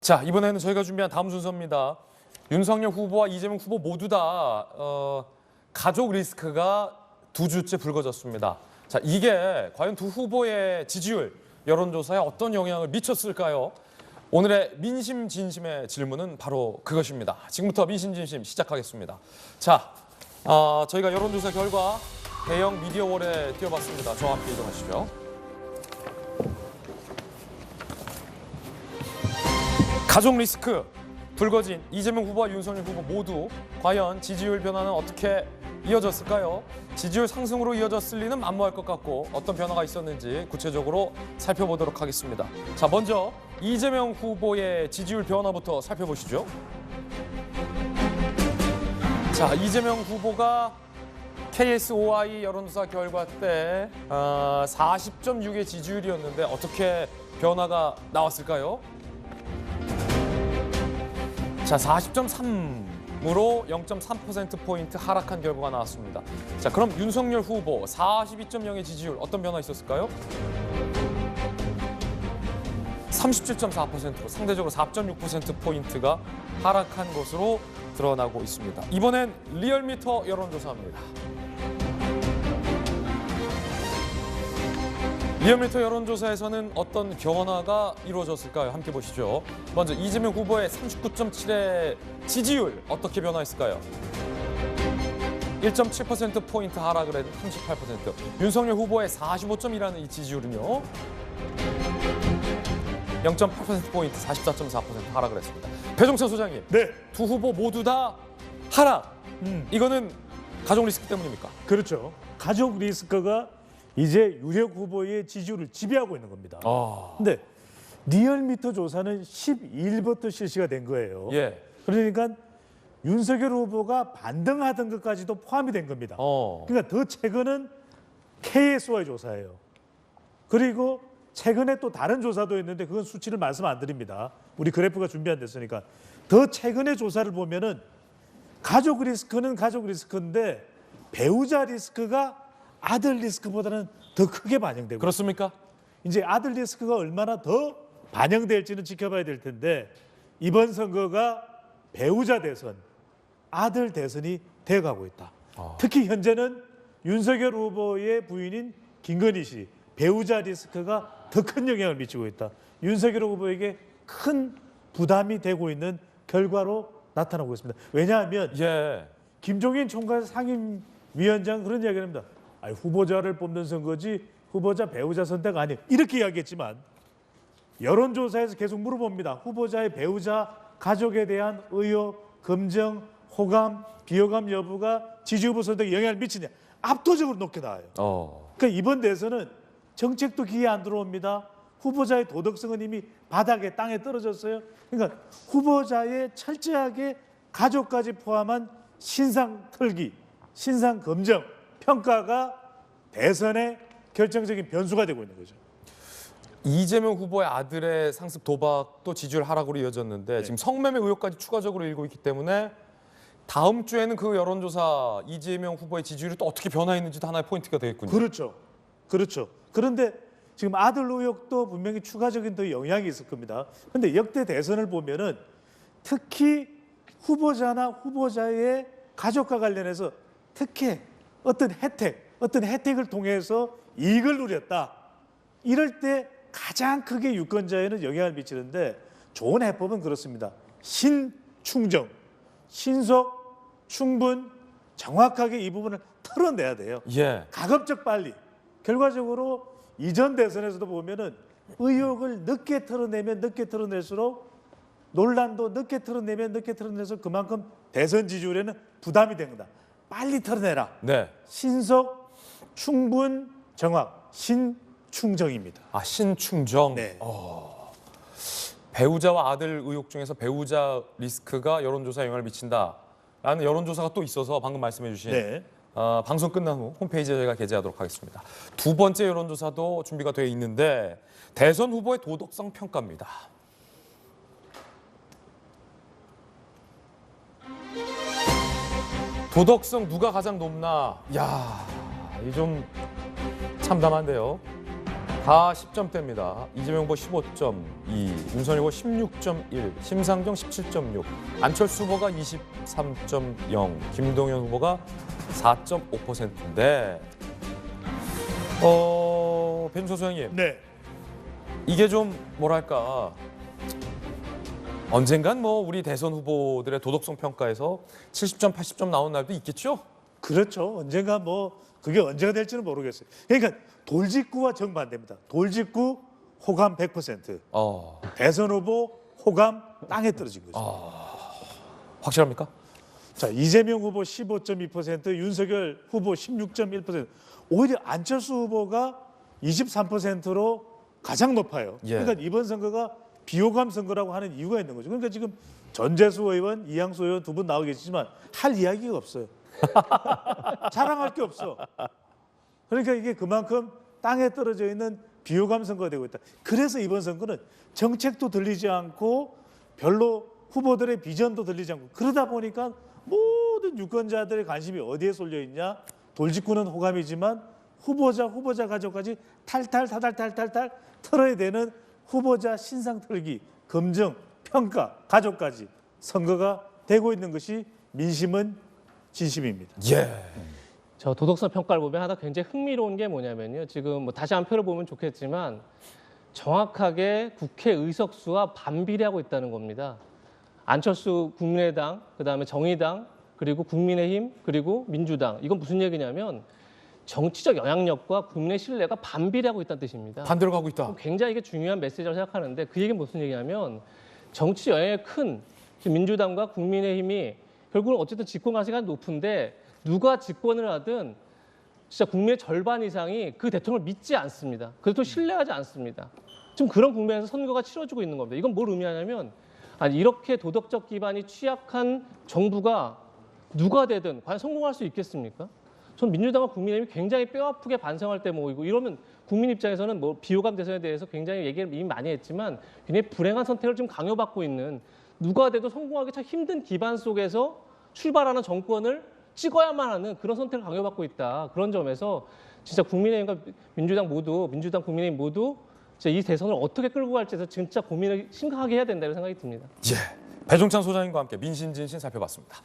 자, 이번에는 저희가 준비한 다음 순서입니다. 윤석열 후보와 이재명 후보 모두 다 가족 리스크가 두 주째 불거졌습니다. 자, 이게 과연 두 후보의 지지율, 여론조사에 어떤 영향을 미쳤을까요? 오늘의 민심 진심의 질문은 바로 그것입니다. 지금부터 민심 진심 시작하겠습니다. 자, 저희가 여론조사 결과 대형 미디어월에 띄워봤습니다. 저와 함께 이동하시죠. 가족 리스크 불거진 이재명 후보와 윤석열 후보 모두 과연 지지율 변화는 어떻게 이어졌을까요? 지지율 상승으로 이어졌을 리는 만무할 것 같고 어떤 변화가 있었는지 구체적으로 살펴보도록 하겠습니다. 자, 먼저 이재명 후보의 지지율 변화부터 살펴보시죠. 자, 이재명 후보가 KSOI 여론조사 결과 때 40.6의 지지율이었는데 어떻게 변화가 나왔을까요? 자, 40.3으로 0.3%포인트 하락한 결과가 나왔습니다. 자, 그럼 윤석열 후보 42.0의 지지율 어떤 변화 있었을까요? 37.4%로 상대적으로 4.6%포인트가 하락한 것으로 드러나고 있습니다. 이번엔 리얼미터 여론조사입니다. 리얼미터 여론조사에서는 어떤 변화가 이루어졌을까요? 함께 보시죠. 먼저 이재명 후보의 39.7의 지지율 어떻게 변화했을까요? 1.7%포인트 하락을 한 38%. 윤석열 후보의 45.1이라는 이 지지율은요. 0.8%포인트 44.4% 하락을 했습니다. 배종찬 소장님, 네, 두 후보 모두 다 하락. 이거는 가족 리스크 때문입니까? 그렇죠. 가족 리스크가 이제 유력 후보의 지지율을 지배하고 있는 겁니다. 근데 리얼미터 조사는 12일부터 실시가 된 거예요. 예. 그러니까 윤석열 후보가 반등하던 것까지도 포함이 된 겁니다. 그러니까 더 최근은 KSOI 조사예요. 그리고 최근에 또 다른 조사도 있는데 그건 수치를 말씀 안 드립니다. 우리 그래프가 준비 안 됐으니까. 더 최근의 조사를 보면은 가족 리스크는 가족 리스크인데 배우자 리스크가 아들 리스크보다는 더 크게 반영되고. 그렇습니까? 이제 아들 리스크가 얼마나 더 반영될지는 지켜봐야 될 텐데 이번 선거가 배우자 대선, 아들 대선이 되어가고 있다. 특히 현재는 윤석열 후보의 부인인 김건희 씨 배우자 리스크가 더 큰 영향을 미치고 있다. 윤석열 후보에게 큰 부담이 되고 있는 결과로 나타나고 있습니다. 왜냐하면 김종인 총괄 상임위원장 그런 이야기를 합니다. 아니, 후보자를 뽑는 선거지 후보자 배우자 선택 아니에요. 이렇게 이야기했지만 여론조사에서 계속 물어봅니다. 후보자의 배우자 가족에 대한 의혹, 검증, 호감, 비호감 여부가 지지 후보 선택에 영향을 미치냐. 압도적으로 높게 나와요. 그러니까 이번 대선은 정책도 귀에 안 들어옵니다. 후보자의 도덕성은 이미 바닥에 땅에 떨어졌어요. 그러니까 후보자의 철저하게 가족까지 포함한 신상 털기, 신상 검증, 평가가 대선의 결정적인 변수가 되고 있는 거죠. 이재명 후보의 아들의 상습 도박도 지지율 하락으로 이어졌는데 지금 성매매 의혹까지 추가적으로 일고 있기 때문에 다음 주에는 그 여론조사 이재명 후보의 지지율이 또 어떻게 변화했는지도 하나의 포인트가 되겠군요. 그렇죠. 그렇죠. 그런데 지금 아들 의혹도 분명히 추가적인 더 영향이 있을 겁니다. 그런데 역대 대선을 보면은 특히 후보자나 후보자의 가족과 관련해서 특혜, 어떤 혜택을 통해서 이익을 누렸다. 이럴 때 가장 크게 유권자에는 영향을 미치는데 좋은 해법은 그렇습니다. 신충정, 신속, 충분, 정확하게 이 부분을 털어내야 돼요. 가급적 빨리. 결과적으로 이전 대선에서도 보면은 의혹을 늦게 털어내면 늦게 털어낼수록 논란도 늦게 털어내면 늦게 털어내서 그만큼 대선 지지율에는 부담이 된 거다. 빨리 털어내라. 신속, 충분, 정확, 신충정입니다. 신충정. 배우자와 아들 의혹 중에서 배우자 리스크가 여론조사에 영향을 미친다라는 여론조사가 또 있어서 방금 말씀해 주신 방송 끝난 후 홈페이지에 저희가 게재하도록 하겠습니다. 두 번째 여론조사도 준비가 되어 있는데 대선 후보의 도덕성 평가입니다. 도덕성 누가 가장 높나? 이 좀 참담한데요. 다 10점대입니다. 이재명 후보 15.2, 윤석열 후보 16.1, 심상정 17.6, 안철수 후보가 23.0, 김동연 후보가 4.5%인데 변인철 소장님, 네. 이게 좀 뭐랄까 언젠간 뭐 우리 대선 후보들의 도덕성 평가에서 70점, 80점 나온 날도 있겠죠? 그렇죠. 언젠가 뭐 그게 언제가 될지는 모르겠어요. 그러니까 돌직구와 정반대입니다. 돌직구 호감 100%, 대선 후보 호감 땅에 떨어진 거죠. 확실합니까? 자, 이재명 후보 15.2%, 윤석열 후보 16.1%, 오히려 안철수 후보가 23%로 가장 높아요. 예. 그러니까 이번 선거가 비호감 선거라고 하는 이유가 있는 거죠. 그러니까 지금 전재수 의원, 이양수 의원 두 분 나오고 계시지만 할 이야기가 없어요. 자랑할 게 없어. 그러니까 이게 그만큼 땅에 떨어져 있는 비호감 선거가 되고 있다. 그래서 이번 선거는 정책도 들리지 않고 별로 후보들의 비전도 들리지 않고 그러다 보니까 모든 유권자들의 관심이 어디에 쏠려 있냐? 돌직구는 호감이지만 후보자 가족까지 탈탈 털어야 되는 후보자 신상 털기, 검증, 평가, 가족까지 선거가 되고 있는 것이 민심은 진심입니다. 예. 저 도덕성 평가를 보면 하나 굉장히 흥미로운 게 뭐냐면요. 지금 뭐 다시 한 표를 보면 좋겠지만 정확하게 국회 의석수와 반비례하고 있다는 겁니다. 안철수 국민의당, 그다음에 정의당, 그리고 국민의힘, 그리고 민주당. 이건 무슨 얘기냐면 정치적 영향력과 국민의 신뢰가 반비례하고 있다는 뜻입니다. 반대로 가고 있다. 굉장히 이게 중요한 메시지라고 생각하는데 그 얘기는 무슨 얘기냐면 정치 영향이 큰 지금 민주당과 국민의힘이 결국은 어쨌든 집권 가능성이 높은데 누가 집권을 하든 진짜 국민의 절반 이상이 그 대통령을 믿지 않습니다. 그 대통령을 신뢰하지 않습니다. 지금 그런 국면에서 선거가 치러지고 있는 겁니다. 이건 뭘 의미하냐면 아니 이렇게 도덕적 기반이 취약한 정부가 누가 되든 과연 성공할 수 있겠습니까? 전 민주당과 국민의힘이 굉장히 뼈아프게 반성할 때 모이고 이러면 국민 입장에서는 뭐 비호감 대선에 대해서 굉장히 얘기를 이미 많이 했지만 굉장히 불행한 선택을 좀 강요받고 있는 누가 돼도 성공하기 참 힘든 기반 속에서 출발하는 정권을 찍어야만 하는 그런 선택을 강요받고 있다. 그런 점에서 진짜 국민의힘과 민주당, 국민의힘 모두 진짜 이 대선을 어떻게 끌고 갈지에서 진짜 고민을 심각하게 해야 된다고 생각이 듭니다. 예. 배종찬 소장님과 함께 민심진신 살펴봤습니다.